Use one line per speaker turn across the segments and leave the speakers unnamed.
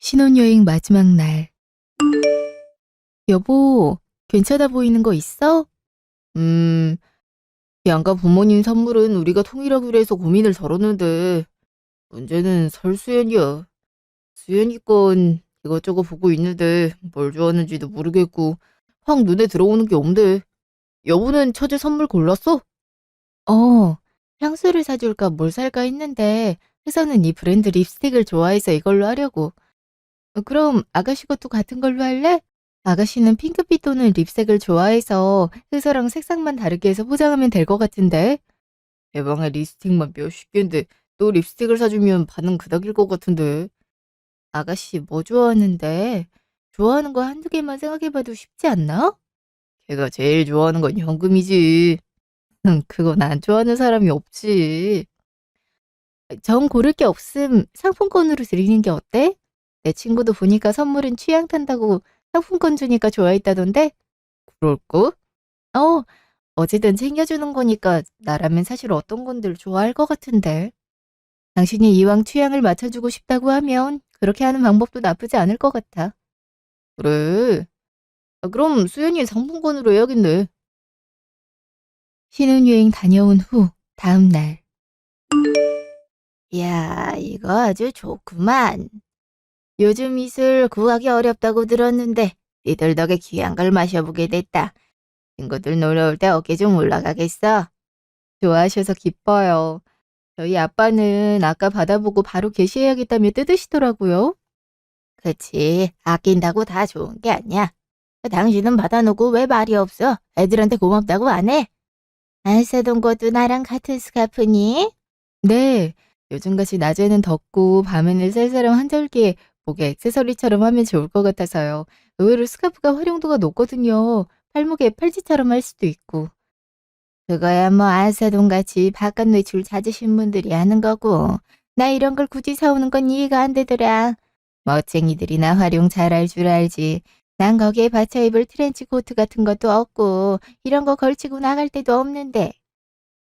신혼여행 마지막 날. 여보, 괜찮아 보이는 거 있어? 음, 양가 부모님 선물은 우리가 통일하기로 해서 고민을 덜었는데, 문제는 설수연이야. 수연이 건 이것저것 보고 있는데, 뭘 좋아하는지도 모르겠고, 확 눈에 들어오는 게 없네. 여보는 처제 선물 골랐어? 어, 향수를 사줄까 뭘 살까 했는데, 회사는 이 브랜드 립스틱을 좋아해서 이걸로 하려고. 그럼 아가씨 것도 같은 걸로 할래? 아가씨는 핑크빛 또는 립색을 좋아해서 회사랑 색상만 다르게 해서 포장하면 될 것 같은데. 내 방에 립스틱만 몇십 개인데 또 립스틱을 사주면 반응 그닥일 것 같은데. 아가씨 뭐 좋아하는데? 좋아하는 거 한두 개만 생각해봐도 쉽지 않나? 걔가 제일 좋아하는 건 현금이지. 그건 안 좋아하는 사람이 없지. 정 고를 게 없음 상품권으로 드리는 게 어때? 내 친구도 보니까 선물은 취향 탄다고 상품권 주니까 좋아했다던데? 그럴까? 어, 어쨌든 챙겨주는 거니까 나라면 사실 어떤 건들 좋아할 것 같은데. 당신이 이왕 취향을 맞춰주고 싶다고 하면 그렇게 하는 방법도 나쁘지 않을 것 같아. 그래. 그럼 수연이 상품권으로 해야겠네. 신혼여행 다녀온 후 다음 날. 야, 이거 아주 좋구만. 요즘 이슬 구하기 어렵다고 들었는데 니들 덕에 귀한 걸 마셔보게 됐다. 친구들 놀러 올 때 어깨 좀 올라가겠어. 좋아하셔서 기뻐요. 저희 아빠는 아까 받아보고 바로 게시해야겠다며 뜯으시더라고요. 그치. 아낀다고 다 좋은 게 아니야. 당신은 받아놓고 왜 말이 없어? 애들한테 고맙다고 안 해? 안 사던 것도 나랑 같은 스카프니? 네. 요즘같이 낮에는 덥고 밤에는 쌀쌀한 환절기에 목에 액세서리처럼 하면 좋을 것 같아서요. 의외로 스카프가 활용도가 높거든요. 팔목에 팔찌처럼 할 수도 있고. 그거야 뭐 안사돈같이 바깥 외출 잦으신 분들이 하는 거고. 나 이런 걸 굳이 사오는 건 이해가 안 되더라. 멋쟁이들이나 활용 잘할 줄 알지. 난 거기에 받쳐 입을 트렌치 코트 같은 것도 없고 이런 거 걸치고 나갈 데도 없는데.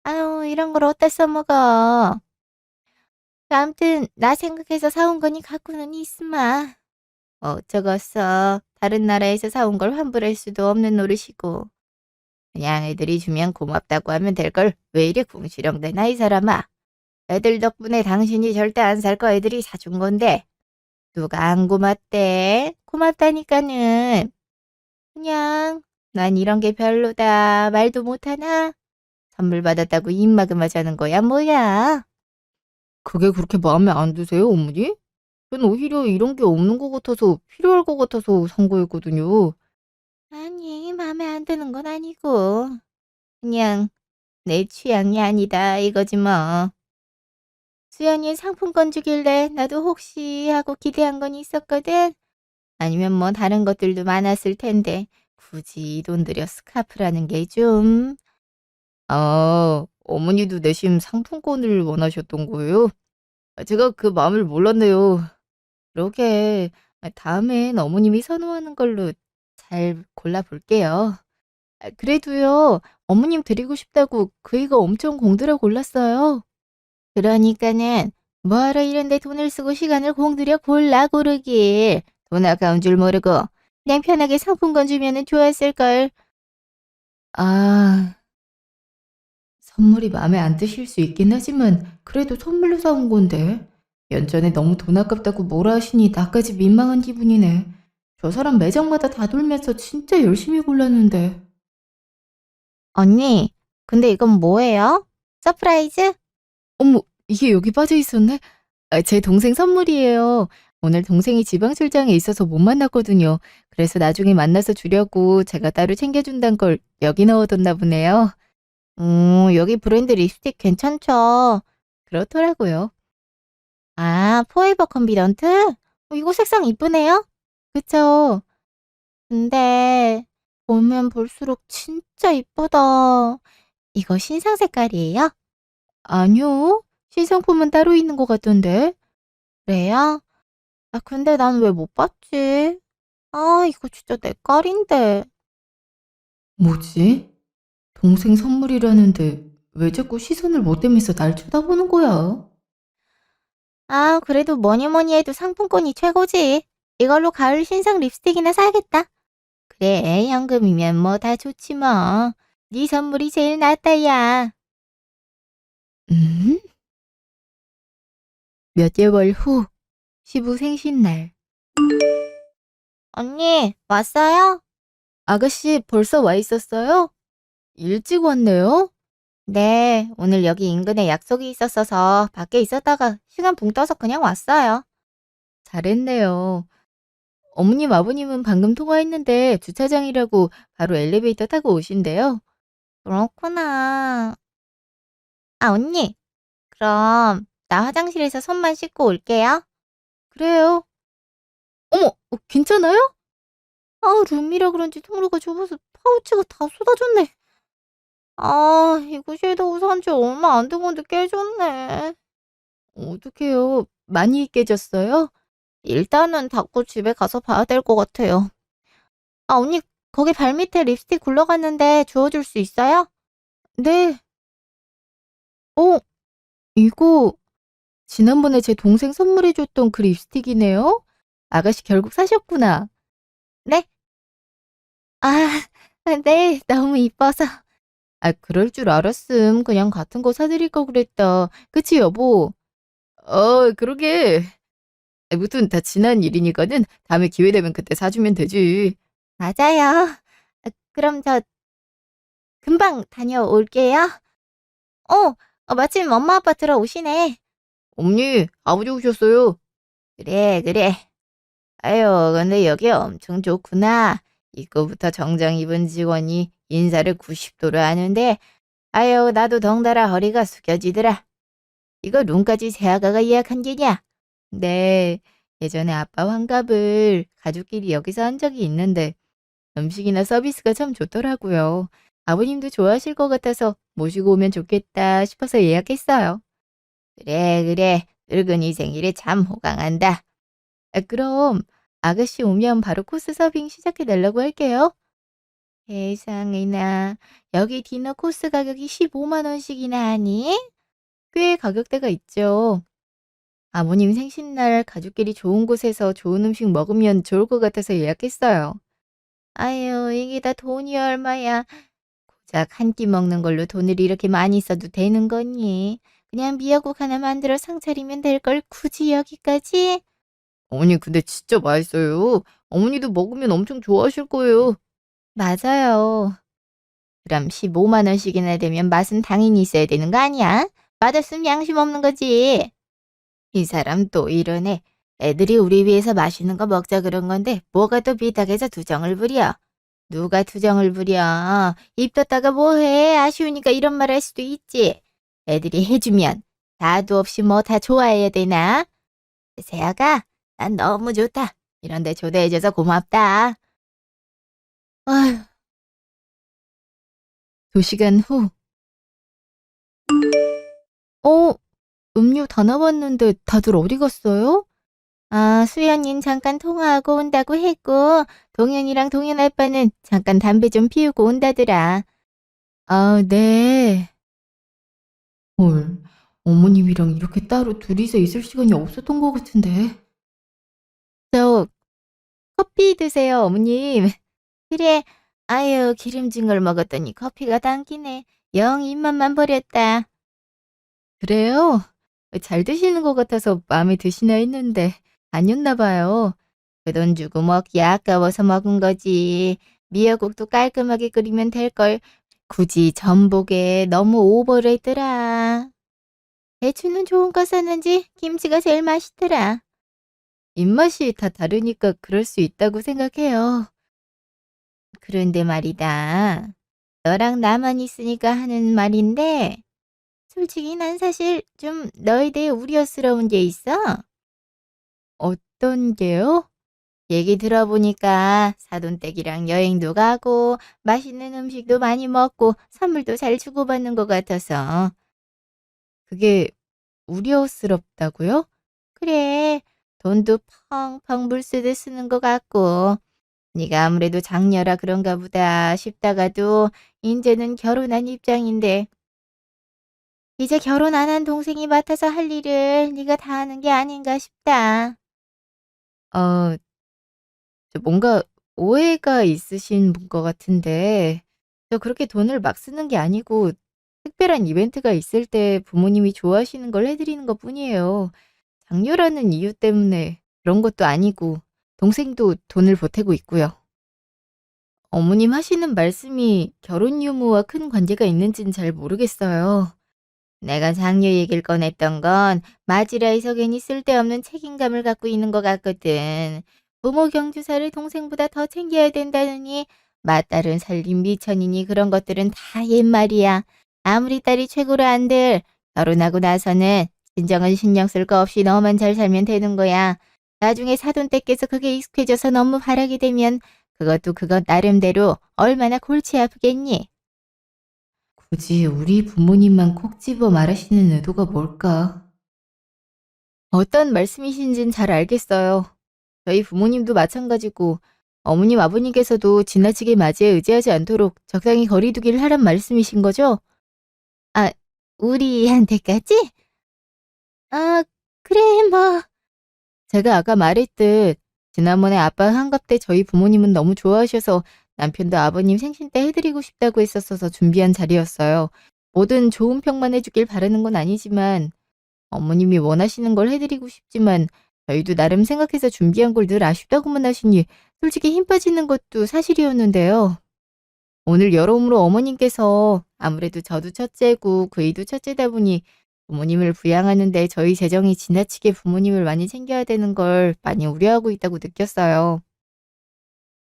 아유, 이런 걸 어디다 써먹어. 아무튼 나 생각해서 사온 거니 갖고는 있으마. 어쩌겠어. 다른 나라에서 사온 걸 환불할 수도 없는 노릇이고. 그냥 애들이 주면 고맙다고 하면 될 걸 왜 이리 궁시렁대나 이 사람아. 애들 덕분에 당신이 절대 안 살 거 애들이 사준 건데 누가 안 고맙대. 고맙다니까는. 그냥 난 이런 게 별로다 말도 못하나. 선물 받았다고 입마금하자는 거야 뭐야. 그게 그렇게 마음에 안 드세요 어머니? 전 오히려 이런 게 없는 것 같아서 필요할 것 같아서 산 거였거든요. 아니 마음에 안 드는 건 아니고 그냥 내 취향이 아니다 이거지 뭐. 수연이 상품권 주길래 나도 혹시 하고 기대한 건 있었거든. 아니면 뭐 다른 것들도 많았을 텐데 굳이 이 돈 들여 스카프라는 게 좀. 아, 어머니도 내심 상품권을 원하셨던 거예요? 제가 그 마음을 몰랐네요. 그러게. 다음엔 어머님이 선호하는 걸로 잘 골라볼게요. 그래도요, 어머님 드리고 싶다고 그 이거 엄청 공들여 골랐어요. 그러니까는 뭐하러 이런 데 돈을 쓰고 시간을 공들여 골라 고르길. 돈 아까운 줄 모르고 그냥 편하게 상품권 주면은 좋았을걸. 아, 선물이 마음에 안 드실 수 있긴 하지만 그래도 선물로 사온 건데. 연전에 너무 돈 아깝다고 뭐라 하시니 나까지 민망한 기분이네. 저 사람 매장마다 다 돌면서 진짜 열심히 골랐는데. 언니, 근데 이건 뭐예요? 서프라이즈? 어머, 이게 여기 빠져 있었네? 제 동생 선물이에요. 오늘 동생이 지방 출장에 있어서 못 만났거든요. 그래서 나중에 만나서 주려고 제가 따로 챙겨준단 걸 여기 넣어뒀나 보네요. 여기 브랜드 립스틱 괜찮죠? 그렇더라고요. 아, 포에버 컨비던트? 이거 색상 이쁘네요? 그쵸? 근데 보면 볼수록 진짜 이쁘다. 이거 신상 색깔이에요? 아니요. 신상품은 따로 있는 것 같던데. 그래요? 근데 난 왜 못 봤지? 이거 진짜 내 깔인데. 뭐지? 동생 선물이라는데 왜 자꾸 시선을 못 떼면서 날 쳐다보는 거야? 그래도 뭐니 뭐니 해도 상품권이 최고지. 이걸로 가을 신상 립스틱이나 사야겠다. 그래, 현금이면 뭐 다 좋지 뭐. 네 선물이 제일 낫다, 야. 음? 몇 개월 후, 시부 생신날. 언니, 왔어요? 아가씨 벌써 와 있었어요? 일찍 왔네요? 네, 오늘 여기 인근에 약속이 있었어서 밖에 있었다가 시간 붕 떠서 그냥 왔어요. 잘했네요. 어머님, 아버님은 방금 통화했는데 주차장이라고 바로 엘리베이터 타고 오신대요. 그렇구나. 아, 언니, 그럼 나 화장실에서 손만 씻고 올게요. 그래요. 어머, 괜찮아요? 아, 룸이라 그런지 통로가 좁아서 파우치가 다 쏟아졌네. 아, 이거 섀도우 산지 얼마 안 된 건데 깨졌네. 어떡해요. 많이 깨졌어요? 일단은 닦고 집에 가서 봐야 될 것 같아요. 아, 언니, 거기 발밑에 립스틱 굴러갔는데 주워줄 수 있어요? 네. 어, 이거 지난번에 제 동생 선물해줬던 그 립스틱이네요? 아가씨 결국 사셨구나. 네? 아, 네, 너무 이뻐서. 아, 그럴 줄 알았음. 그냥 같은 거 사드릴 걸 그랬다. 그치, 여보? 그러게. 무튼 다 지난 일이니까는 다음에 기회 되면 그때 사주면 되지. 맞아요. 그럼 저 금방 다녀올게요. 어, 마침 엄마 아빠 들어오시네. 어머니, 아버지 오셨어요. 그래, 그래. 아유, 근데 여기 엄청 좋구나. 입구부터 정장 입은 직원이 인사를 90도로 하는데, 아유, 나도 덩달아 허리가 숙여지더라. 이거 룸까지 새아가가 예약한 게냐? 네, 예전에 아빠 환갑을 가족끼리 여기서 한 적이 있는데 음식이나 서비스가 참 좋더라고요. 아버님도 좋아하실 것 같아서 모시고 오면 좋겠다 싶어서 예약했어요. 그래, 그래. 늙은이 생일에 참 호강한다. 아, 그럼 아가씨 오면 바로 코스 서빙 시작해 달라고 할게요. 세상에나, 여기 디너 코스 가격이 15만 원씩이나 하니? 꽤 가격대가 있죠. 아버님 생신날 가족끼리 좋은 곳에서 좋은 음식 먹으면 좋을 것 같아서 예약했어요. 아유, 이게 다 돈이 얼마야. 고작 한 끼 먹는 걸로 돈을 이렇게 많이 써도 되는 거니? 그냥 미역국 하나 만들어 상 차리면 될 걸 굳이 여기까지? 어머니, 근데 진짜 맛있어요. 어머니도 먹으면 엄청 좋아하실 거예요. 맞아요. 그럼 15만 원씩이나 되면 맛은 당연히 있어야 되는 거 아니야? 맛없으면 양심 없는 거지. 이 사람 또 이러네. 애들이 우리 위해서 맛있는 거 먹자 그런 건데 뭐가 또 비딱해서 투정을 부려. 누가 투정을 부려. 입 떴다가 뭐해. 아쉬우니까 이런 말 할 수도 있지. 애들이 해주면 다도 없이 뭐 다 좋아해야 되나? 세아가, 난 너무 좋다. 이런데 초대해줘서 고맙다. 아휴, 2시간 후. 어, 음료 다 남았는데 다들 어디 갔어요? 아, 수연이는 잠깐 통화하고 온다고 했고, 동현이랑 동현 아빠는 잠깐 담배 좀 피우고 온다더라. 아, 네. 헐, 어머님이랑 이렇게 따로 둘이서 있을 시간이 없었던 것 같은데. 저, 커피 드세요, 어머님. 그래, 아유, 기름진 걸 먹었더니 커피가 당기네. 영 입맛만 버렸다. 그래요? 잘 드시는 것 같아서 마음에 드시나 했는데, 아니었나 봐요. 그 돈 주고 먹기 아까워서 먹은 거지. 미역국도 깔끔하게 끓이면 될걸. 굳이 전복에 너무 오버를 했더라. 배추는 좋은 거 썼는지 김치가 제일 맛있더라. 입맛이 다 다르니까 그럴 수 있다고 생각해요. 그런데 말이다. 너랑 나만 있으니까 하는 말인데, 솔직히 난 사실 좀 너에 대해 우려스러운 게 있어. 어떤 게요? 얘기 들어보니까 사돈댁이랑 여행도 가고 맛있는 음식도 많이 먹고 선물도 잘 주고받는 것 같아서. 그게 우려스럽다고요? 그래, 돈도 펑펑 물 쓰듯 쓰는 것 같고 네가 아무래도 장녀라 그런가 보다 싶다가도 이제는 결혼한 입장인데 이제 결혼 안 한 동생이 맡아서 할 일을 네가 다 하는 게 아닌가 싶다. 어, 뭔가 오해가 있으신 분 것 같은데 저 그렇게 돈을 막 쓰는 게 아니고 특별한 이벤트가 있을 때 부모님이 좋아하시는 걸 해 드리는 것뿐이에요. 장녀라는 이유 때문에 그런 것도 아니고 동생도 돈을 보태고 있고요. 어머님 하시는 말씀이 결혼 유무와 큰 관계가 있는지는 잘 모르겠어요. 내가 장녀 얘기를 꺼냈던 건 맞이라에서 괜히 쓸데없는 책임감을 갖고 있는 것 같거든. 부모 경조사를 동생보다 더 챙겨야 된다느니 맏딸은 살림 미천이니 그런 것들은 다 옛말이야. 아무리 딸이 최고로 안들 결혼하고 나서는 진정은 신경 쓸 거 없이 너만 잘 살면 되는 거야. 나중에 사돈 댁께서 그게 익숙해져서 너무 바라게 되면 그것도 그것 나름대로 얼마나 골치 아프겠니? 굳이 우리 부모님만 콕 집어 말하시는 의도가 뭘까? 어떤 말씀이신진 잘 알겠어요. 저희 부모님도 마찬가지고 어머님 아버님께서도 지나치게 맞이에 의지하지 않도록 적당히 거리 두기를 하란 말씀이신 거죠? 아, 우리한테까지? 아, 그래 뭐. 제가 아까 말했듯 지난번에 아빠 환갑 때 저희 부모님은 너무 좋아하셔서 남편도 아버님 생신 때 해드리고 싶다고 했었어서 준비한 자리였어요. 뭐든 좋은 평만 해주길 바라는 건 아니지만 어머님이 원하시는 걸 해드리고 싶지만 저희도 나름 생각해서 준비한 걸 늘 아쉽다고만 하시니 솔직히 힘 빠지는 것도 사실이었는데요. 오늘 여러모로 어머님께서 아무래도 저도 첫째고 그이도 첫째다 보니 부모님을 부양하는데 저희 재정이 지나치게 부모님을 많이 챙겨야 되는 걸 많이 우려하고 있다고 느꼈어요.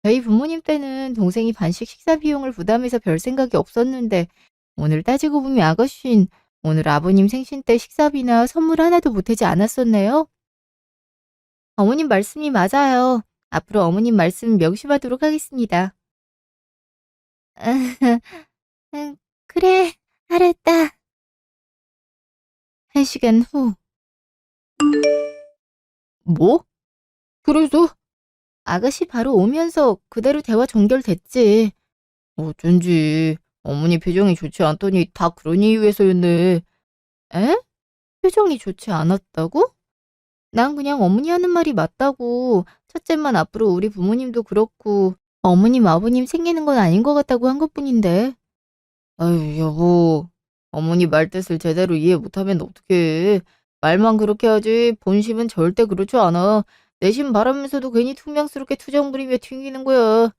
저희 부모님 때는 동생이 반씩 식사 비용을 부담해서 별 생각이 없었는데 오늘 따지고 보면 아가씨는 오늘 아버님 생신 때 식사비나 선물 하나도 보태지 않았었네요. 어머님 말씀이 맞아요. 앞으로 어머님 말씀 명심하도록 하겠습니다. 응, 그래, 알았다. 1시간 후. 뭐? 그래서? 아가씨 바로 오면서 그대로 대화 종결됐지. 어쩐지 어머니 표정이 좋지 않더니 다 그런 이유에서였네. 에? 표정이 좋지 않았다고? 난 그냥 어머니 하는 말이 맞다고. 첫째만 앞으로 우리 부모님도 그렇고 어머님 아버님 챙기는 건 아닌 것 같다고 한 것뿐인데. 아유 여보. 어머니 말뜻을 제대로 이해 못하면 어떡해. 말만 그렇게 하지 본심은 절대 그렇지 않아. 내심 바라면서도 괜히 퉁명스럽게 투정 부리며 튕기는 거야.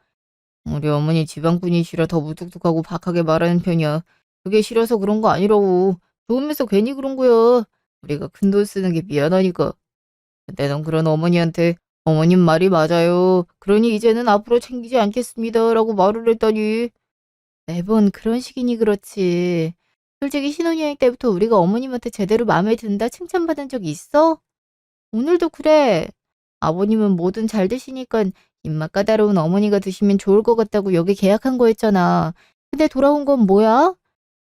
우리 어머니 지방분이시라 더 무뚝뚝하고 박하게 말하는 편이야. 그게 싫어서 그런 거 아니라고. 좋으면서 괜히 그런 거야. 우리가 큰돈 쓰는 게 미안하니까. 근데 넌 그런 어머니한테 "어머님 말이 맞아요. 그러니 이제는 앞으로 챙기지 않겠습니다."라고 말을 했다니. 매번 그런 식이니 그렇지. 솔직히 신혼여행 때부터 우리가 어머님한테 제대로 마음에 든다 칭찬받은 적 있어? 오늘도 그래. 아버님은 뭐든 잘 드시니깐 입맛 까다로운 어머니가 드시면 좋을 것 같다고 여기 계약한 거였잖아. 근데 돌아온 건 뭐야?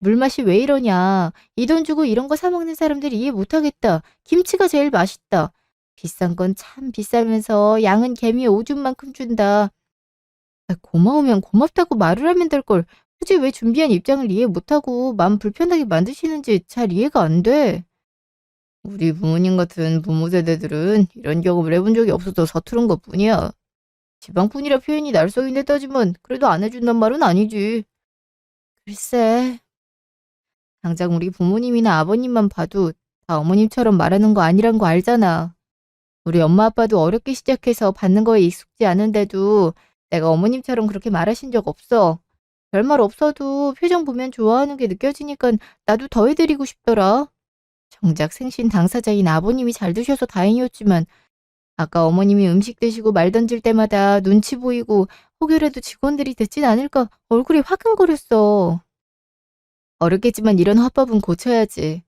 물맛이 왜 이러냐. 이 돈 주고 이런 거 사 먹는 사람들이 이해 못 하겠다. 김치가 제일 맛있다. 비싼 건 참 비싸면서 양은 개미 오줌만큼 준다. 아, 고마우면 고맙다고 말을 하면 될 걸. 굳이 왜 준비한 입장을 이해 못하고 마음 불편하게 만드시는지 잘 이해가 안 돼. 우리 부모님 같은 부모 세대들은 이런 경험을 해본 적이 없어서 서투른 것뿐이야. 지방뿐이라 표현이 날쌘인데 따지면 그래도 안 해준단 말은 아니지. 글쎄, 당장 우리 부모님이나 아버님만 봐도 다 어머님처럼 말하는 거 아니란 거 알잖아. 우리 엄마 아빠도 어렵게 시작해서 받는 거에 익숙지 않은데도 내가 어머님처럼 그렇게 말하신 적 없어. 별말 없어도 표정 보면 좋아하는 게 느껴지니까 나도 더 해드리고 싶더라. 정작 생신 당사자인 아버님이 잘 드셔서 다행이었지만 아까 어머님이 음식 드시고 말 던질 때마다 눈치 보이고 혹여라도 직원들이 듣진 않을까 얼굴이 화끈거렸어. 어렵겠지만 이런 화법은 고쳐야지.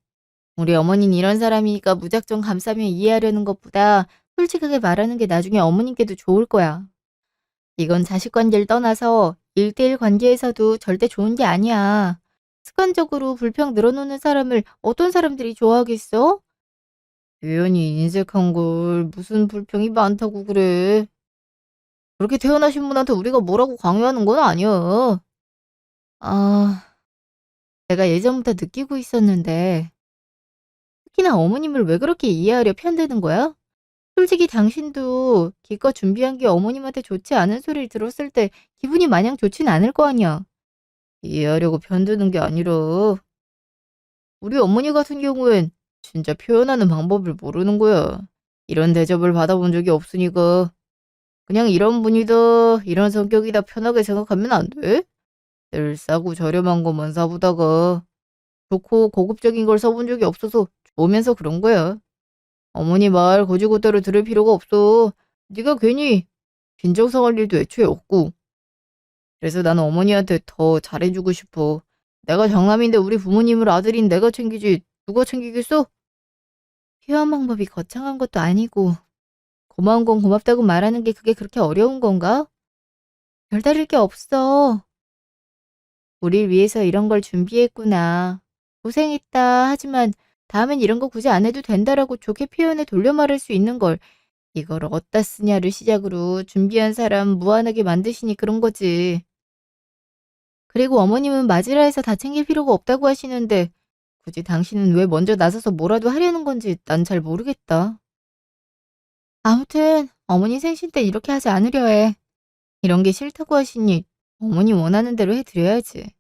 우리 어머니는 이런 사람이니까 무작정 감싸며 이해하려는 것보다 솔직하게 말하는 게 나중에 어머님께도 좋을 거야. 이건 자식 관계를 떠나서 일대일 관계에서도 절대 좋은 게 아니야. 습관적으로 불평 늘어놓는 사람을 어떤 사람들이 좋아하겠어? 유연이 인색한 걸 무슨 불평이 많다고 그래. 그렇게 태어나신 분한테 우리가 뭐라고 강요하는 건 아니야. 아, 내가 예전부터 느끼고 있었는데 특히나 어머님을 왜 그렇게 이해하려 편드는 거야? 솔직히 당신도 기껏 준비한 게 어머님한테 좋지 않은 소리를 들었을 때 기분이 마냥 좋진 않을 거 아니야. 이해하려고 편드는 게 아니라 우리 어머니 같은 경우엔 진짜 표현하는 방법을 모르는 거야. 이런 대접을 받아본 적이 없으니까 그냥 이런 분이다, 이런 성격이다 편하게 생각하면 안 돼? 늘 싸고 저렴한 것만 사보다가 좋고 고급적인 걸 써본 적이 없어서 좋으면서 그런 거야. 어머니 말 거지고대로 들을 필요가 없어. 네가 괜히 빈정상할 일도 애초에 없고. 그래서 나는 어머니한테 더 잘해주고 싶어. 내가 장남인데 우리 부모님을 아들인 내가 챙기지 누가 챙기겠어? 표현 방법이 거창한 것도 아니고 고마운 건 고맙다고 말하는 게 그게 그렇게 어려운 건가? 별다를 게 없어. 우릴 위해서 이런 걸 준비했구나. 고생했다. 하지만 다음엔 이런 거 굳이 안 해도 된다라고 좋게 표현해 돌려 말할 수 있는 걸 이걸 어디다 쓰냐를 시작으로 준비한 사람 무안하게 만드시니 그런 거지. 그리고 어머님은 맞으라 해서 다 챙길 필요가 없다고 하시는데 굳이 당신은 왜 먼저 나서서 뭐라도 하려는 건지 난 잘 모르겠다. 아무튼 어머니 생신 때 이렇게 하지 않으려 해. 이런 게 싫다고 하시니 어머니 원하는 대로 해드려야지.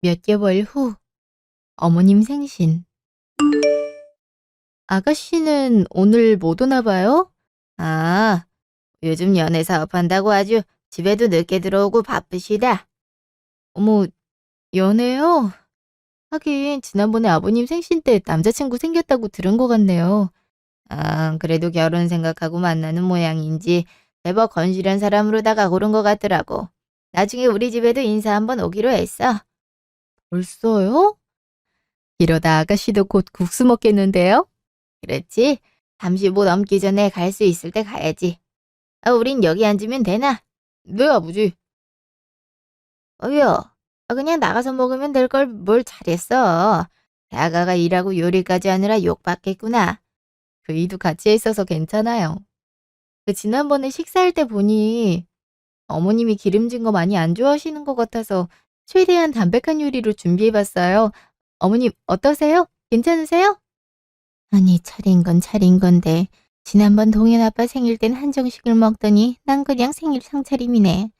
몇 개월 후 어머님 생신. 아가씨는 오늘 못 오나 봐요? 아, 요즘 연애 사업한다고 아주 집에도 늦게 들어오고 바쁘시다. 어머, 연애요? 하긴 지난번에 아버님 생신 때 남자친구 생겼다고 들은 것 같네요. 아, 그래도 결혼 생각하고 만나는 모양인지 제법 건실한 사람으로다가 고른 것 같더라고. 나중에 우리 집에도 인사 한번 오기로 했어. 벌써요? 이러다 아가씨도 곧 국수 먹겠는데요? 그렇지. 35 넘기 전에 갈 수 있을 때 가야지. 아, 우린 여기 앉으면 되나? 네, 아버지. 어여, 그냥 나가서 먹으면 될 걸 뭘 잘했어. 대아가가 일하고 요리까지 하느라 욕받겠구나. 그 일도 같이 했어서 괜찮아요. 그 지난번에 식사할 때 보니 어머님이 기름진 거 많이 안 좋아하시는 것 같아서 최대한 담백한 요리로 준비해봤어요. 어머님 어떠세요? 괜찮으세요? 아니 차린 건 차린 건데 지난번 동현 아빠 생일 땐 한정식을 먹더니 난 그냥 생일 상차림이네.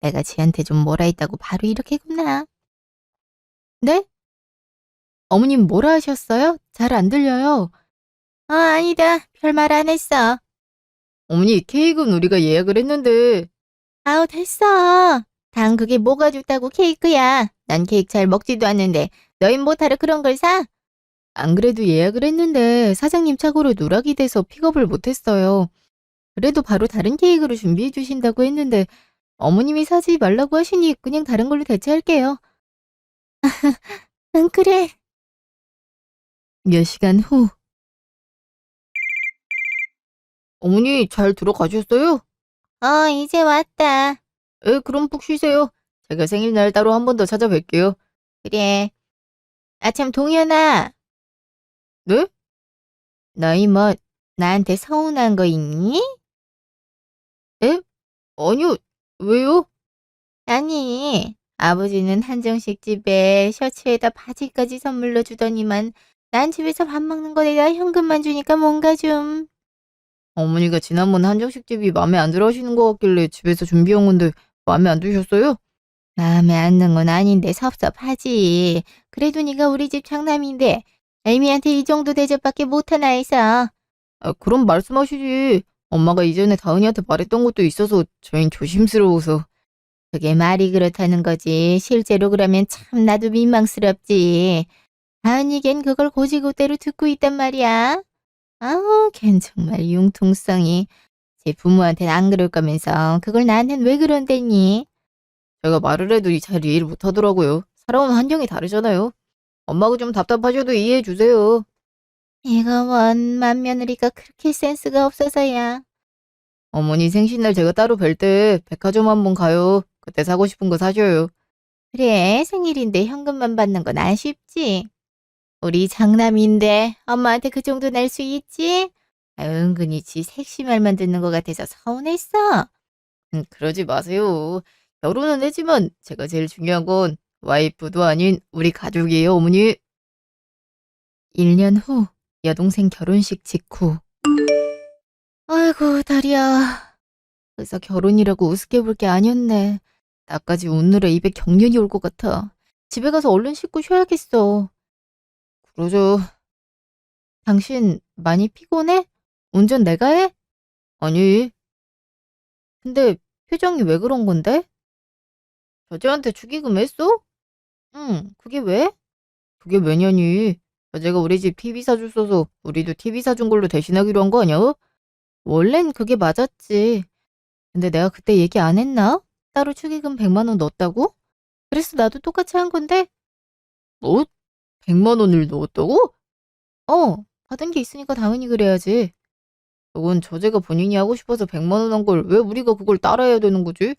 내가 쟤한테 좀 뭐라 했다고 바로 이렇게구나. 네? 어머님 뭐라 하셨어요? 잘 안 들려요. 아니다. 별말 안 했어. 어머니 케이크는 우리가 예약을 했는데. 아우 됐어. 단 그게 뭐가 좋다고 케이크야. 난 케이크 잘 먹지도 않는데 너흰 못하러 그런 걸 사? 안 그래도 예약을 했는데 사장님 착오로 누락이 돼서 픽업을 못했어요. 그래도 바로 다른 케이크로 준비해 주신다고 했는데 어머님이 사지 말라고 하시니 그냥 다른 걸로 대체할게요. 응, 그래. 몇 시간 후. 어머니 잘 들어가셨어요? 이제 왔다. 그럼 푹 쉬세요. 제가 생일날 따로 한 번 더 찾아뵐게요. 그래. 참 동현아. 네? 너희 뭐 나한테 서운한 거 있니? 에? 아니요. 왜요? 아니, 아버지는 한정식 집에 셔츠에다 바지까지 선물로 주더니만 난 집에서 밥 먹는 거에다 현금만 주니까 뭔가 좀. 어머니가 지난번 한정식 집이 마음에 안 들어 하시는 것 같길래 집에서 준비한 건데 마음에 안 드셨어요? 마음에 안 든 건 아닌데 섭섭하지. 그래도 네가 우리 집 장남인데 애미한테 이 정도 대접밖에 못하나 해서. 아, 그럼 말씀하시지. 엄마가 이전에 다은이한테 말했던 것도 있어서 저흰 조심스러워서. 그게 말이 그렇다는 거지. 실제로 그러면 참 나도 민망스럽지. 다은이겐 그걸 고지고대로 듣고 있단 말이야. 아우, 걘 정말 융통성이. 제 부모한테는 안 그럴 거면서 그걸 나한텐 왜 그런댔니? 제가 말을 해도 잘 이해를 못 하더라고요. 살아온 환경이 다르잖아요. 엄마가 좀 답답하셔도 이해해 주세요. 이거 원 맏며느리가 그렇게 센스가 없어서야. 어머니 생신날 제가 따로 뵐 때 백화점 한번 가요. 그때 사고 싶은 거 사줘요. 그래, 생일인데 현금만 받는 건 아쉽지. 우리 장남인데 엄마한테 그 정도 낼 수 있지? 은근히 지 색시말만 듣는 것 같아서 서운했어. 그러지 마세요. 결혼은 했지만 제가 제일 중요한 건 와이프도 아닌 우리 가족이에요, 어머니. 1년 후. 여동생 결혼식 직후. 아이고, 다리야. 그래서 결혼이라고 우습게 볼 게 아니었네. 나까지 웃느라 입에 경련이 올 것 같아. 집에 가서 얼른 씻고 쉬어야겠어. 그러죠. 당신 많이 피곤해? 운전 내가 해? 아니. 근데 표정이 왜 그런 건데? 저자한테 축의금 했어? 응, 그게 왜? 그게 왜냐니? 여자가 우리 집 TV 사줬어서 우리도 TV 사준 걸로 대신하기로 한 거 아니야? 원래는 그게 맞았지. 근데 내가 그때 얘기 안 했나? 따로 축의금 100만 원 넣었다고? 그래서 나도 똑같이 한 건데? 뭐? 100만 원을 넣었다고? 받은 게 있으니까 당연히 그래야지. 그건 저자가 본인이 하고 싶어서 100만 원 한 걸 왜 우리가 그걸 따라해야 되는 거지?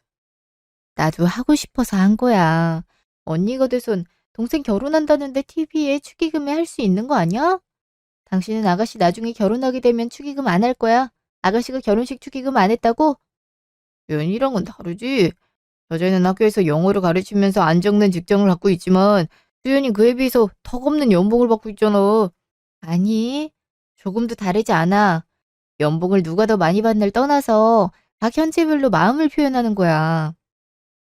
나도 하고 싶어서 한 거야. 언니가 돼선 동생 결혼한다는데 TV에 축의금에 할 수 있는 거 아니야? 당신은 아가씨 나중에 결혼하게 되면 축의금 안 할 거야? 아가씨가 결혼식 축의금 안 했다고? 연이랑은 다르지. 여자는 학교에서 영어를 가르치면서 안정된 직장을 갖고 있지만 수연이 그에 비해서 턱없는 연봉을 받고 있잖아. 아니, 조금도 다르지 않아. 연봉을 누가 더 많이 받는를 떠나서 각 현재별로 마음을 표현하는 거야.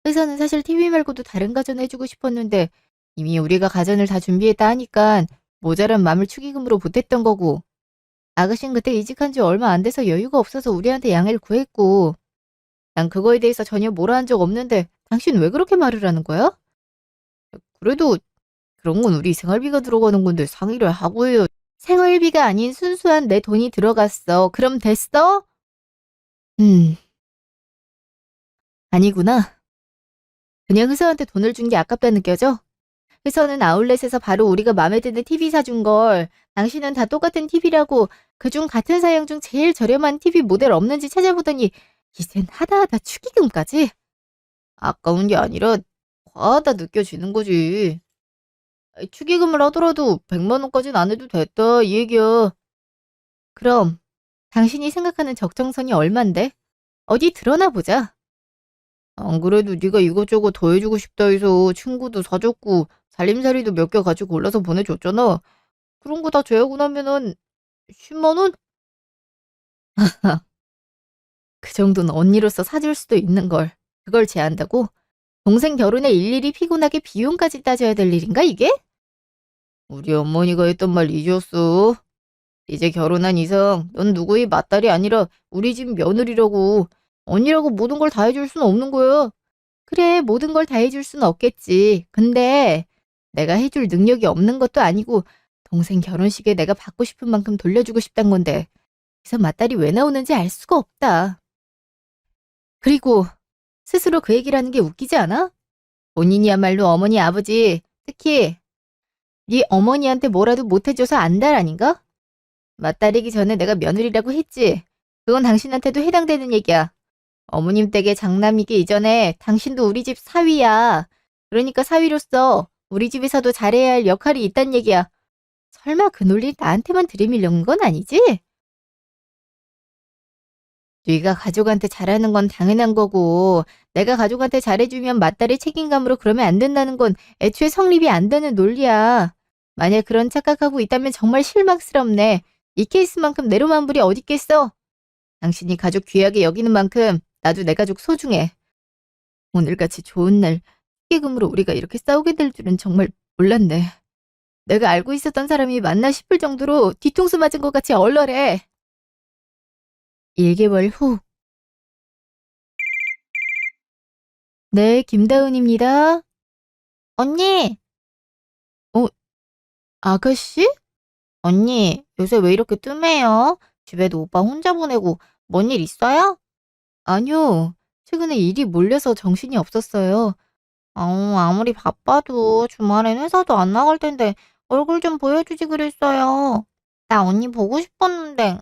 회사는 사실 TV 말고도 다른 가전 해주고 싶었는데 이미 우리가 가전을 다 준비했다 하니까 모자란 마음을 축의금으로 보탰던 거고, 아가씨는 그때 이직한 지 얼마 안 돼서 여유가 없어서 우리한테 양해를 구했고, 난 그거에 대해서 전혀 뭐라 한 적 없는데 당신 왜 그렇게 말을 하는 거야? 그래도 그런 건 우리 생활비가 들어가는 건데 상의를 하고 해요. 생활비가 아닌 순수한 내 돈이 들어갔어. 그럼 됐어? 음, 아니구나. 그냥 회사한테 돈을 준 게 아깝다 느껴져? 회사는 아울렛에서 바로 우리가 마음에 드는 TV 사준 걸, 당신은 다 똑같은 TV라고 그중 같은 사양 중 제일 저렴한 TV 모델 없는지 찾아보더니 이젠 하다하다 축의금까지? 아까운 게 아니라 과하다 느껴지는 거지. 아이, 축의금을 하더라도 100만 원까지는 안 해도 됐다 이 얘기야. 그럼 당신이 생각하는 적정선이 얼만데? 어디 드러나 보자. 안 그래도 네가 이것저것 더 해주고 싶다 해서 친구도 사줬고 살림살이도 몇 개 같이 골라서 보내줬잖아. 그런 거 다 제하고 나면은 10만 원? 그 정도는 언니로서 사줄 수도 있는 걸. 그걸 제한다고? 동생 결혼에 일일이 피곤하게 비용까지 따져야 될 일인가 이게? 우리 어머니가 했던 말 잊었어. 이제 결혼한 이상 넌 누구의 맏딸이 아니라 우리 집 며느리라고. 언니라고 모든 걸 다 해줄 수는 없는 거야. 그래, 모든 걸 다 해줄 수는 없겠지. 근데 내가 해줄 능력이 없는 것도 아니고 동생 결혼식에 내가 받고 싶은 만큼 돌려주고 싶단 건데 그래서 맏딸이 왜 나오는지 알 수가 없다. 그리고 스스로 그 얘기를 하는 게 웃기지 않아? 본인이야말로 어머니 아버지, 특히 네 어머니한테 뭐라도 못해줘서 안달 아닌가? 맞다리기 전에 내가 며느리라고 했지. 그건 당신한테도 해당되는 얘기야. 어머님 댁의 장남이기 이전에 당신도 우리 집 사위야. 그러니까 사위로서 우리 집에서도 잘해야 할 역할이 있단 얘기야. 설마 그 논리 나한테만 들이밀려는 건 아니지? 네가 가족한테 잘하는 건 당연한 거고 내가 가족한테 잘해주면 맞다리 책임감으로 그러면 안 된다는 건 애초에 성립이 안 되는 논리야. 만약 그런 착각하고 있다면 정말 실망스럽네. 이 케이스만큼 내로만불이 어딨겠어? 당신이 가족 귀하게 여기는 만큼 나도 내 가족 소중해. 오늘같이 좋은 날 축의금으로 우리가 이렇게 싸우게 될 줄은 정말 몰랐네. 내가 알고 있었던 사람이 맞나 싶을 정도로 뒤통수 맞은 것 같이 얼얼해. 1개월 후. 네, 김다은입니다. 언니! 어, 아가씨? 언니, 요새 왜 이렇게 뜸해요? 집에도 오빠 혼자 보내고 뭔 일 있어요? 아니요. 최근에 일이 몰려서 정신이 없었어요. 아무리 바빠도 주말엔 회사도 안 나갈 텐데 얼굴 좀 보여주지 그랬어요. 나 언니 보고 싶었는데.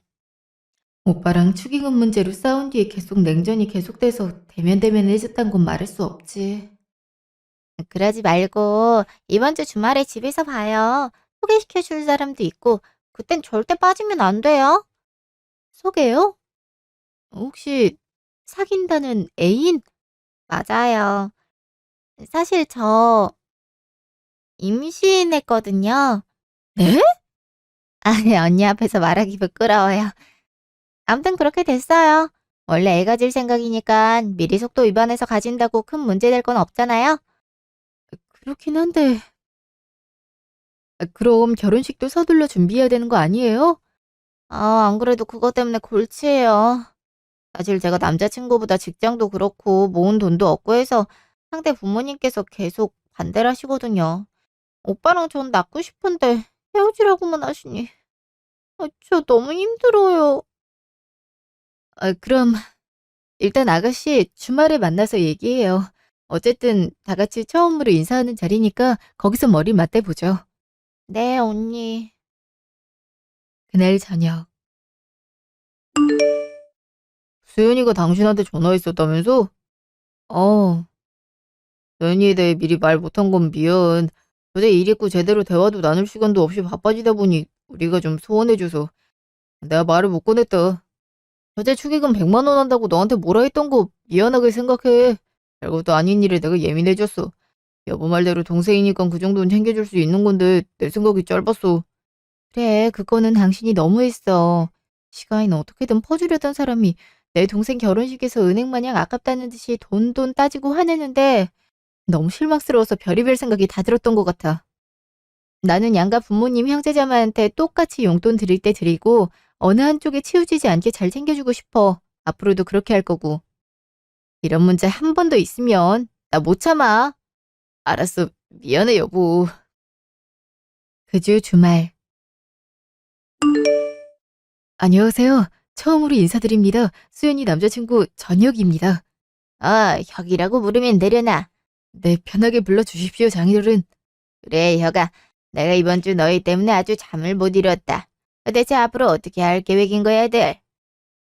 오빠랑 축의금 문제로 싸운 뒤에 계속 냉전이 계속돼서 대면대면해졌단 건 말할 수 없지. 그러지 말고 이번 주 주말에 집에서 봐요. 소개시켜 줄 사람도 있고 그땐 절대 빠지면 안 돼요. 소개요? 혹시 사귄다는 애인? 맞아요. 사실 저 임신했거든요. 네? 아니, 언니 앞에서 말하기 부끄러워요. 아무튼 그렇게 됐어요. 원래 애 가질 생각이니까 미리 속도 위반해서 가진다고 큰 문제 될 건 없잖아요. 그렇긴 한데. 그럼 결혼식도 서둘러 준비해야 되는 거 아니에요? 안 그래도 그것 때문에 골치예요. 사실 제가 남자친구보다 직장도 그렇고 모은 돈도 없고 해서 상대 부모님께서 계속 반대를 하시거든요. 오빠랑 전 낳고 싶은데 헤어지라고만 하시니. 저 너무 힘들어요. 그럼 일단 아가씨 주말에 만나서 얘기해요. 어쨌든 다 같이 처음으로 인사하는 자리니까 거기서 머리 맞대보죠. 네, 언니. 그날 저녁. 수연이가 당신한테 전화했었다면서? 어, 수연이에 대해 미리 말 못한 건 미안. 어제 일 있고 제대로 대화도 나눌 시간도 없이 바빠지다 보니 우리가 좀 소원해줘서 내가 말을 못 꺼냈다. 어제 축의금 100만 원 한다고 너한테 뭐라 했던 거 미안하게 생각해. 별것도 아닌 일에 내가 예민해졌어. 여보 말대로 동생이니까 그 정도는 챙겨줄 수 있는 건데 내 생각이 짧았어. 그래, 그거는 당신이 너무했어. 시간이는 어떻게든 퍼주려던 사람이 내 동생 결혼식에서 은행 마냥 아깝다는 듯이 돈 따지고 화내는데 너무 실망스러워서 별의별 생각이 다 들었던 것 같아. 나는 양가 부모님 형제자매한테 똑같이 용돈 드릴 때 드리고 어느 한쪽에 치우치지 않게 잘 챙겨주고 싶어. 앞으로도 그렇게 할 거고. 이런 문제 한 번 더 있으면 나 못 참아. 알았어. 미안해 여보. 그 주 주말. 안녕하세요. 처음으로 인사드립니다. 수연이 남자친구 전혁입니다. 혁이라고 부르면 되려나? 네, 편하게 불러주십시오, 장인어른. 그래, 혁아. 내가 이번 주 너희 때문에 아주 잠을 못 이뤘다. 대체 앞으로 어떻게 할 계획인 거야, 애들?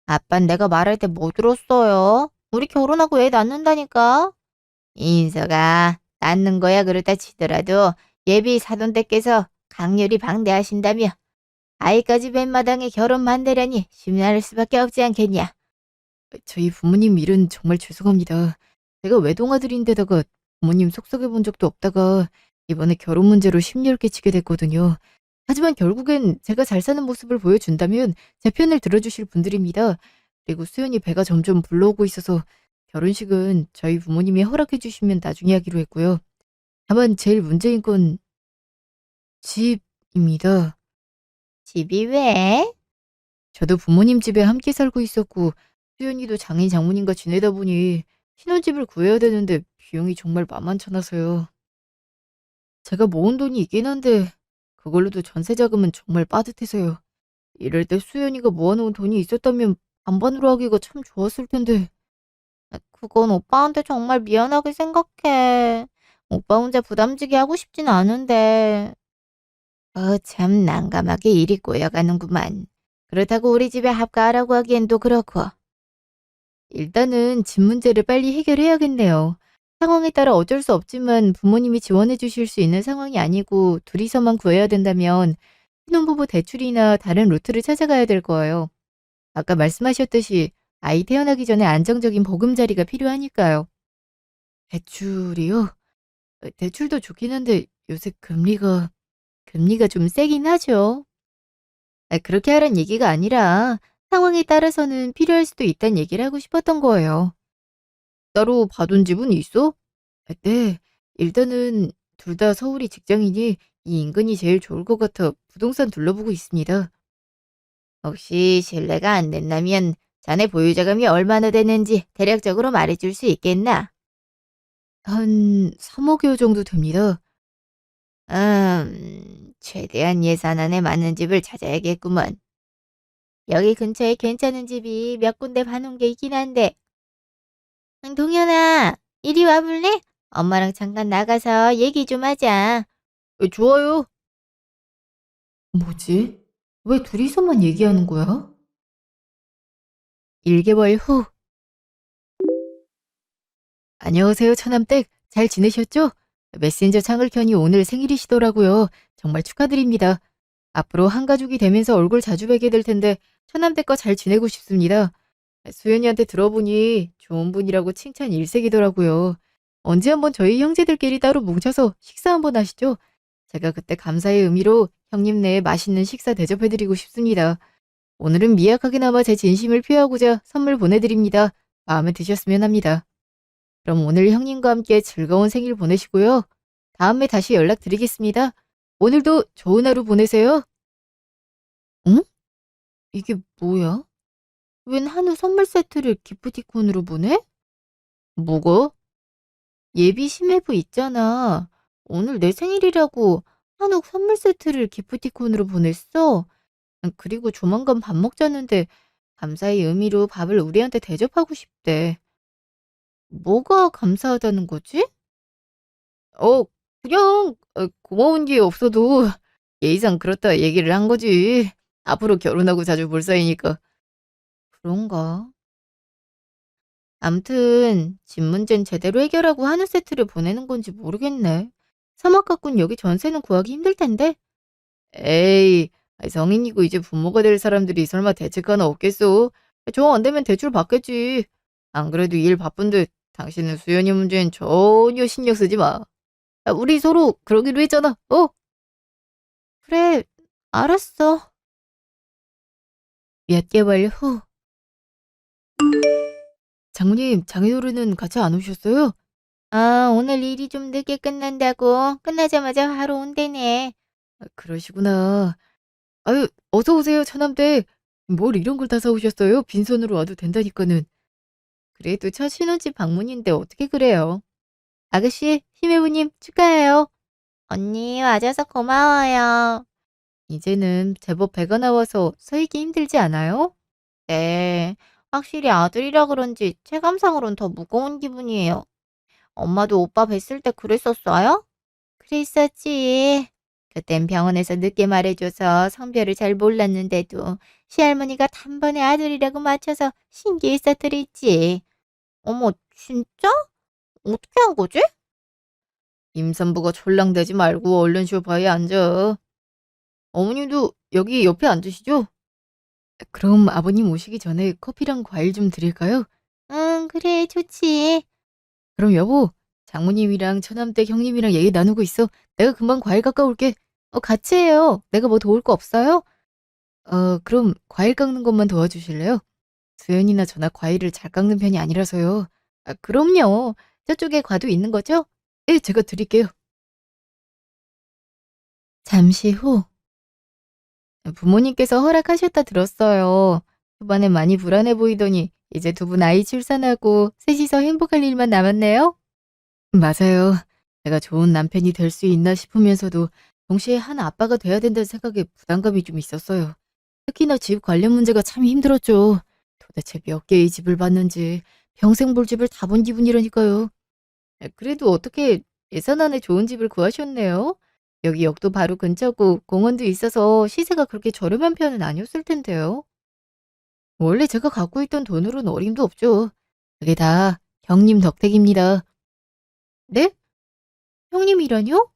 아빤 내가 말할 때 뭐 들었어요? 우리 결혼하고 애 낳는다니까? 인서가 낳는 거야 그렇다 치더라도 예비 사돈댁께서 강렬히 방대하신다며 아이까지 뵌 마당에 결혼 반대라니 심란할 수밖에 없지 않겠냐. 저희 부모님 일은 정말 죄송합니다. 제가 외동아들인데다가 부모님 속썩여 본 적도 없다가 이번에 결혼 문제로 심려를 끼치게 됐거든요. 하지만 결국엔 제가 잘 사는 모습을 보여준다면 제 편을 들어주실 분들입니다. 그리고 수연이 배가 점점 불러오고 있어서 결혼식은 저희 부모님이 허락해 주시면 나중에 하기로 했고요. 다만 제일 문제인 건 집입니다. 집이 왜? 저도 부모님 집에 함께 살고 있었고 수연이도 장인 장모님과 지내다 보니 신혼집을 구해야 되는데 비용이 정말 만만찮아서요. 제가 모은 돈이 있긴 한데 그걸로도 전세 자금은 정말 빠듯해서요. 이럴 때 수연이가 모아놓은 돈이 있었다면 반반으로 하기가 참 좋았을 텐데. 그건 오빠한테 정말 미안하게 생각해. 오빠 혼자 부담지게 하고 싶진 않은데. 참 난감하게 일이 꼬여가는구만. 그렇다고 우리 집에 합가하라고 하기엔 또 그렇고. 일단은 집 문제를 빨리 해결해야겠네요. 상황에 따라 어쩔 수 없지만 부모님이 지원해 주실 수 있는 상황이 아니고 둘이서만 구해야 된다면 신혼부부 대출이나 다른 루트를 찾아가야 될 거예요. 아까 말씀하셨듯이 아이 태어나기 전에 안정적인 보금자리가 필요하니까요. 대출이요? 대출도 좋긴 한데 요새 금리가 좀 세긴 하죠. 그렇게 하란 얘기가 아니라 상황에 따라서는 필요할 수도 있다는 얘기를 하고 싶었던 거예요. 따로 봐둔 집은 있어? 네. 일단은 둘 다 서울이 직장이니 이 인근이 제일 좋을 것 같아 부동산 둘러보고 있습니다. 혹시 실례가 안 된다면 자네 보유자금이 얼마나 되는지 대략적으로 말해줄 수 있겠나? 한 3억여 정도 됩니다. 최대한 예산 안에 맞는 집을 찾아야겠구먼. 여기 근처에 괜찮은 집이 몇 군데 봐놓은 게 있긴 한데. 동현아, 이리 와볼래? 엄마랑 잠깐 나가서 얘기 좀 하자. 좋아요. 뭐지? 왜 둘이서만 얘기하는 거야? 1개월 후. 안녕하세요, 처남댁. 잘 지내셨죠? 메신저 창을 켜니 오늘 생일이시더라고요. 정말 축하드립니다. 앞으로 한 가족이 되면서 얼굴 자주 뵈게 될 텐데 처남댁과 잘 지내고 싶습니다. 수연이한테 들어보니 좋은 분이라고 칭찬 일색이더라고요. 언제 한번 저희 형제들끼리 따로 뭉쳐서 식사 한번 하시죠? 제가 그때 감사의 의미로 형님네 맛있는 식사 대접해드리고 싶습니다. 오늘은 미약하게나마 제 진심을 표하고자 선물 보내드립니다. 마음에 드셨으면 합니다. 그럼 오늘 형님과 함께 즐거운 생일 보내시고요. 다음에 다시 연락드리겠습니다. 오늘도 좋은 하루 보내세요. 응? 이게 뭐야? 웬 한우 선물 세트를 기프티콘으로 보내? 뭐고? 예비 심해부 있잖아. 오늘 내 생일이라고 한우 선물 세트를 기프티콘으로 보냈어. 그리고 조만간 밥 먹자는데 감사의 의미로 밥을 우리한테 대접하고 싶대. 뭐가 감사하다는 거지? 어, 그냥 고마운 게 없어도 예의상 그렇다 얘기를 한 거지. 앞으로 결혼하고 자주 볼 사이니까. 그런가? 암튼 집 문제는 제대로 해결하고 한우 세트를 보내는 건지 모르겠네. 사막 가꾼 여기 전세는 구하기 힘들 텐데. 에이, 성인이고 이제 부모가 될 사람들이 설마 대책 하나 없겠어. 정 안 되면 대출 받겠지. 안 그래도 일 바쁜데 당신은 수연이 문제엔 전혀 신경 쓰지 마. 우리 서로 그러기로 했잖아. 어? 그래, 알았어. 몇 개월 후. 장모님, 장인어른은 같이 안 오셨어요? 아, 오늘 일이 좀 늦게 끝난다고. 끝나자마자 바로 온대네. 그러시구나. 아유, 어서 오세요, 처남댁. 뭘 이런 걸 다 사오셨어요? 빈손으로 와도 된다니까는. 그래도 첫 신혼집 방문인데 어떻게 그래요? 아가씨, 힘해부님 축하해요. 언니 와줘서 고마워요. 이제는 제법 배가 나와서 서이기 힘들지 않아요? 네, 확실히 아들이라 그런지 체감상으론 더 무거운 기분이에요. 엄마도 오빠 뵀을 때 그랬었어요? 그랬었지. 그땐 병원에서 늦게 말해줘서 성별을 잘 몰랐는데도 시할머니가 단번에 아들이라고 맞춰서 신기했었더랬지. 어머, 진짜? 어떻게 한 거지? 임산부가 촐랑대지 말고 얼른 소파에 앉아. 어머님도 여기 옆에 앉으시죠? 그럼 아버님 오시기 전에 커피랑 과일 좀 드릴까요? 응, 그래, 좋지. 그럼 여보, 장모님이랑 처남댁 형님이랑 얘기 나누고 있어. 내가 금방 과일 깎아 올게. 같이 해요. 내가 뭐 도울 거 없어요? 그럼 과일 깎는 것만 도와주실래요? 수연이나 저나 과일을 잘 깎는 편이 아니라서요. 그럼요. 저쪽에 과도 있는 거죠? 예, 제가 드릴게요. 잠시 후. 부모님께서 허락하셨다 들었어요. 초반에 많이 불안해 보이더니 이제 두 분 아이 출산하고 셋이서 행복할 일만 남았네요. 맞아요. 내가 좋은 남편이 될 수 있나 싶으면서도 동시에 한 아빠가 돼야 된다는 생각에 부담감이 좀 있었어요. 특히나 집 관련 문제가 참 힘들었죠. 도대체 몇 개의 집을 봤는지 평생 볼 집을 다 본 기분이라니까요. 그래도 어떻게 예산 안에 좋은 집을 구하셨네요. 여기 역도 바로 근처고 공원도 있어서 시세가 그렇게 저렴한 편은 아니었을 텐데요. 원래 제가 갖고 있던 돈으로는 어림도 없죠. 그게 다 형님 덕택입니다. 네? 형님이라뇨?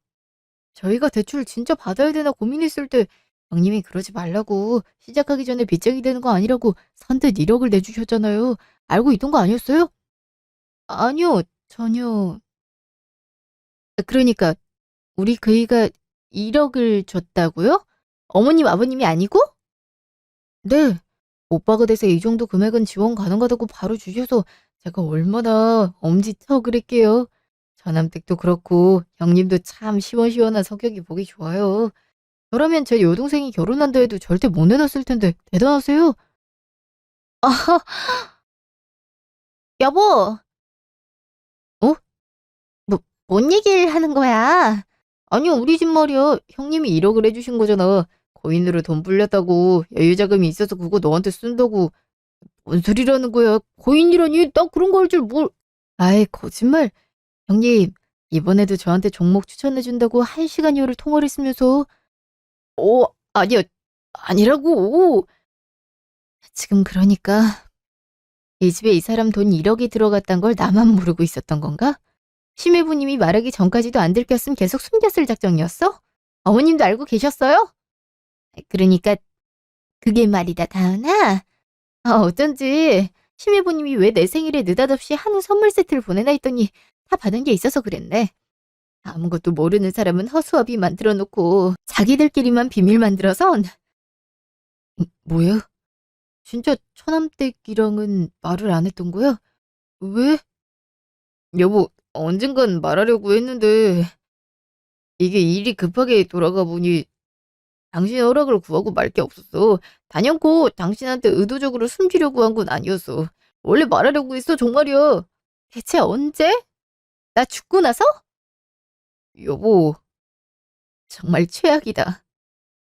저희가 대출 진짜 받아야 되나 고민했을 때 형님이 그러지 말라고 시작하기 전에 빚쟁이 되는 거 아니라고 선뜻 1억을 내주셨잖아요. 알고 있던 거 아니었어요? 아니요, 전혀. 그러니까 우리 그이가 1억을 줬다고요? 어머님, 아버님이 아니고? 네. 오빠가 돼서 이 정도 금액은 지원 가능하다고 바로 주셔서 제가 얼마나 엄지척 그랬게요. 저남댁도 그렇고 형님도 참 시원시원한 성격이 보기 좋아요. 저라면 제 여동생이 결혼한다 해도 절대 못 내놨을 텐데 대단하세요. 여보, 어? 뭔 얘기를 하는 거야? 아니요, 우리 집 말이야. 형님이 1억을 해주신 거잖아. 고인으로 돈 불렸다고 여유자금이 있어서 그거 너한테 쓴다고. 뭔 소리라는 거야. 고인이라니 난 그런 거 할 줄 뭘. 아이, 거짓말. 형님, 이번에도 저한테 종목 추천해준다고 1시간 이후를 통화를 했으면서. 아니야. 아니라고. 지금 그러니까 이 집에 이 사람 돈 1억이 들어갔단 걸 나만 모르고 있었던 건가? 심해부님이 말하기 전까지도 안 들켰음 계속 숨겼을 작정이었어? 어머님도 알고 계셨어요? 그러니까 그게 말이다, 다은아. 어쩐지 심해부님이 왜 내 생일에 느닷없이 한우 선물 세트를 보내나 했더니 다 받은 게 있어서 그랬네. 아무것도 모르는 사람은 허수아비 만들어 놓고 자기들끼리만 비밀 만들어선. 뭐야? 진짜 처남댁이랑은 말을 안 했던 거야? 왜? 여보, 언젠간 말하려고 했는데 이게 일이 급하게 돌아가 보니 당신의 허락을 구하고 말 게 없었어. 단연코 당신한테 의도적으로 숨기려고 한 건 아니었어. 원래 말하려고 했어, 정말이야. 대체 언제? 나 죽고 나서? 여보, 정말 최악이다.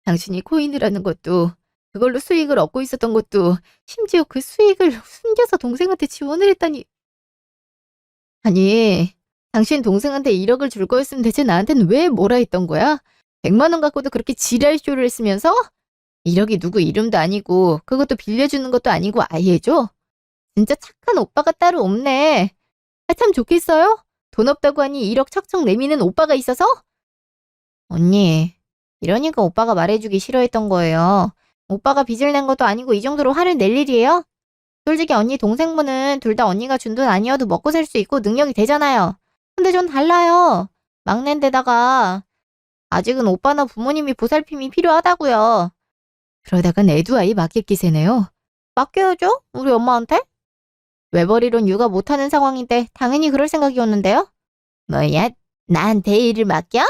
당신이 코인을 하는 것도, 그걸로 수익을 얻고 있었던 것도, 심지어 그 수익을 숨겨서 동생한테 지원을 했다니. 아니, 당신 동생한테 1억을 줄 거였으면 대체 나한텐 왜 뭐라 했던 거야? 100만 원 갖고도 그렇게 지랄쇼를 했으면서? 1억이 누구 이름도 아니고 그것도 빌려주는 것도 아니고 아예 줘? 진짜 착한 오빠가 따로 없네. 아, 참 좋겠어요? 돈 없다고 하니 1억 척척 내미는 오빠가 있어서? 언니, 이러니까 오빠가 말해주기 싫어했던 거예요. 오빠가 빚을 낸 것도 아니고 이 정도로 화를 낼 일이에요? 솔직히 언니 동생분은 둘 다 언니가 준 돈 아니어도 먹고 살 수 있고 능력이 되잖아요. 근데 전 달라요. 막내인데다가 아직은 오빠나 부모님이 보살핌이 필요하다고요. 그러다간 애도 아이 맡길 기세네요. 맡겨야죠? 우리 엄마한테? 외벌이론 육아 못하는 상황인데 당연히 그럴 생각이었는데요? 뭐야? 나한테 일을 맡겨?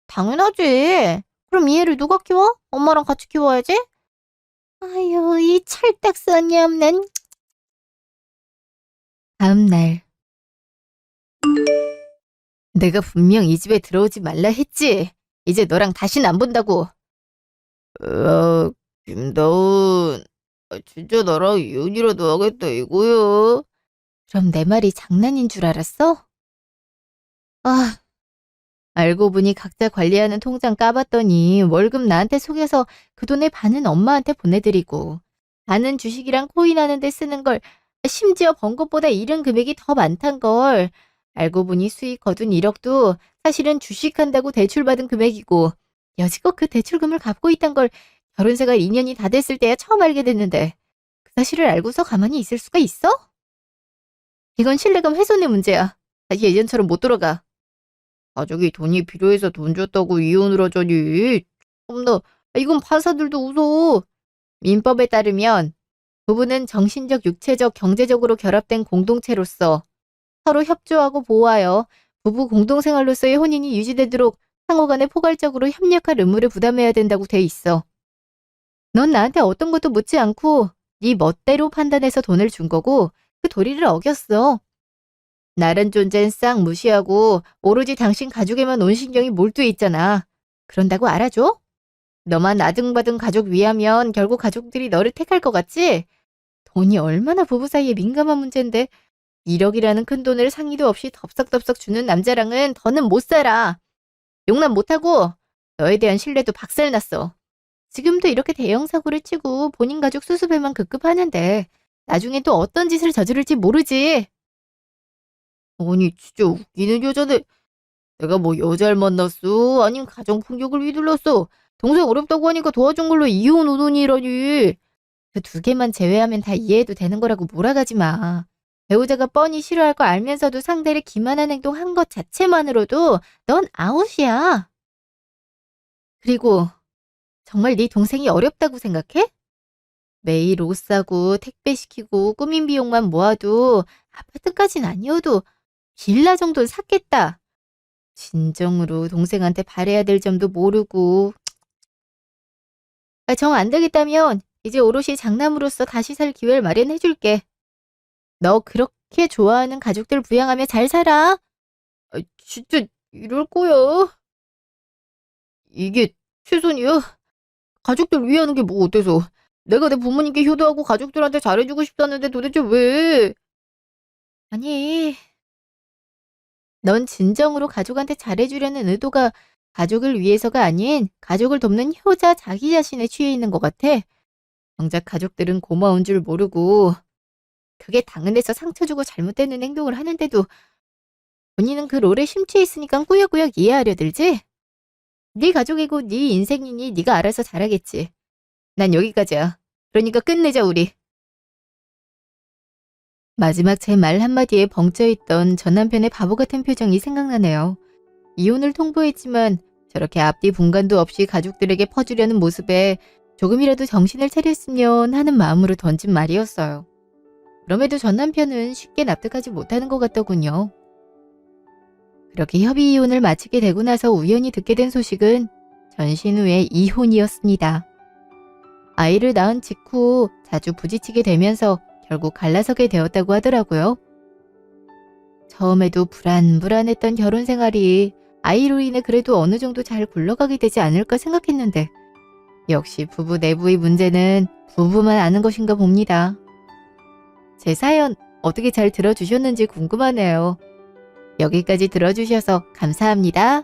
당연하지. 그럼 이 애를 누가 키워? 엄마랑 같이 키워야지. 아유, 이 철딱선이 없는. 다음 날. 내가 분명 이 집에 들어오지 말라 했지. 이제 너랑 다신 안 본다고. 김다운. 진짜 나랑 이혼이라도 하겠다 이거야. 그럼 내 말이 장난인 줄 알았어? 아, 알고 보니 각자 관리하는 통장 까봤더니 월급 나한테 속여서 그 돈의 반은 엄마한테 보내드리고 반은 주식이랑 코인 하는 데 쓰는 걸, 심지어 번 것보다 잃은 금액이 더 많단 걸. 알고 보니 수익 거둔 1억도 사실은 주식한다고 대출받은 금액이고 여지껏 그 대출금을 갚고 있단 걸 결혼 생활 2년이 다 됐을 때야 처음 알게 됐는데 그 사실을 알고서 가만히 있을 수가 있어? 이건 신뢰감 훼손의 문제야. 다시 예전처럼 못 돌아가. 가족이 돈이 필요해서 돈 줬다고 이혼을 하자니. 참나, 이건 판사들도 웃어. 민법에 따르면 부부는 정신적, 육체적, 경제적으로 결합된 공동체로서 서로 협조하고 보호하여 부부 공동생활로서의 혼인이 유지되도록 상호간에 포괄적으로 협력할 의무를 부담해야 된다고 돼 있어. 넌 나한테 어떤 것도 묻지 않고 네 멋대로 판단해서 돈을 준 거고 그 도리를 어겼어. 다른 존재는 싹 무시하고 오로지 당신 가족에만 온 신경이 몰두해 있잖아. 그런다고 알아줘? 너만 아등바등 가족 위하면 결국 가족들이 너를 택할 것 같지? 돈이 얼마나 부부 사이에 민감한 문제인데 1억이라는 큰 돈을 상의도 없이 덥석덥석 주는 남자랑은 더는 못 살아. 용납 못하고 너에 대한 신뢰도 박살났어. 지금도 이렇게 대형 사고를 치고 본인 가족 수습에만 급급하는데 나중에 또 어떤 짓을 저지를지 모르지. 아니 진짜 웃기는 여자네. 내가 뭐 여자를 만났어? 아님 가정폭력을 휘둘렀어? 동생 어렵다고 하니까 도와준 걸로 이혼 오돈이라니. 그 두 개만 제외하면 다 이해해도 되는 거라고 몰아가지 마. 배우자가 뻔히 싫어할 거 알면서도 상대를 기만한 행동 한 것 자체만으로도 넌 아웃이야. 그리고 정말 네 동생이 어렵다고 생각해? 매일 옷 사고 택배 시키고 꾸민 비용만 모아도 아파트까진 아니어도 빌라 정도는 샀겠다. 진정으로 동생한테 바래야 될 점도 모르고. 정 안 되겠다면 이제 오롯이 장남으로서 다시 살 기회를 마련해줄게. 너 그렇게 좋아하는 가족들 부양하며 잘 살아. 진짜 이럴 거야? 이게 최선이야? 가족들 위하는 게 뭐 어때서? 내가 내 부모님께 효도하고 가족들한테 잘해주고 싶다는데 도대체 왜? 아니, 넌 진정으로 가족한테 잘해주려는 의도가 가족을 위해서가 아닌 가족을 돕는 효자 자기 자신에 취해 있는 것 같아. 정작 가족들은 고마운 줄 모르고 그게 당연해서 상처 주고 잘못되는 행동을 하는데도 본인은 그 롤에 심취해 있으니까 꾸역꾸역 이해하려 들지? 네 가족이고 네 인생이니 네가 알아서 잘하겠지. 난 여기까지야. 그러니까 끝내자 우리. 마지막 제 말 한마디에 벙쪄있던 전 남편의 바보 같은 표정이 생각나네요. 이혼을 통보했지만 저렇게 앞뒤 분간도 없이 가족들에게 퍼주려는 모습에 조금이라도 정신을 차렸으면 하는 마음으로 던진 말이었어요. 그럼에도 전 남편은 쉽게 납득하지 못하는 것 같더군요. 그렇게 협의 이혼을 마치게 되고 나서 우연히 듣게 된 소식은 전신 후의 이혼이었습니다. 아이를 낳은 직후 자주 부딪히게 되면서 결국 갈라서게 되었다고 하더라고요. 처음에도 불안불안했던 결혼 생활이 아이로 인해 그래도 어느 정도 잘 굴러가게 되지 않을까 생각했는데 역시 부부 내부의 문제는 부부만 아는 것인가 봅니다. 제 사연 어떻게 잘 들어주셨는지 궁금하네요. 여기까지 들어주셔서 감사합니다.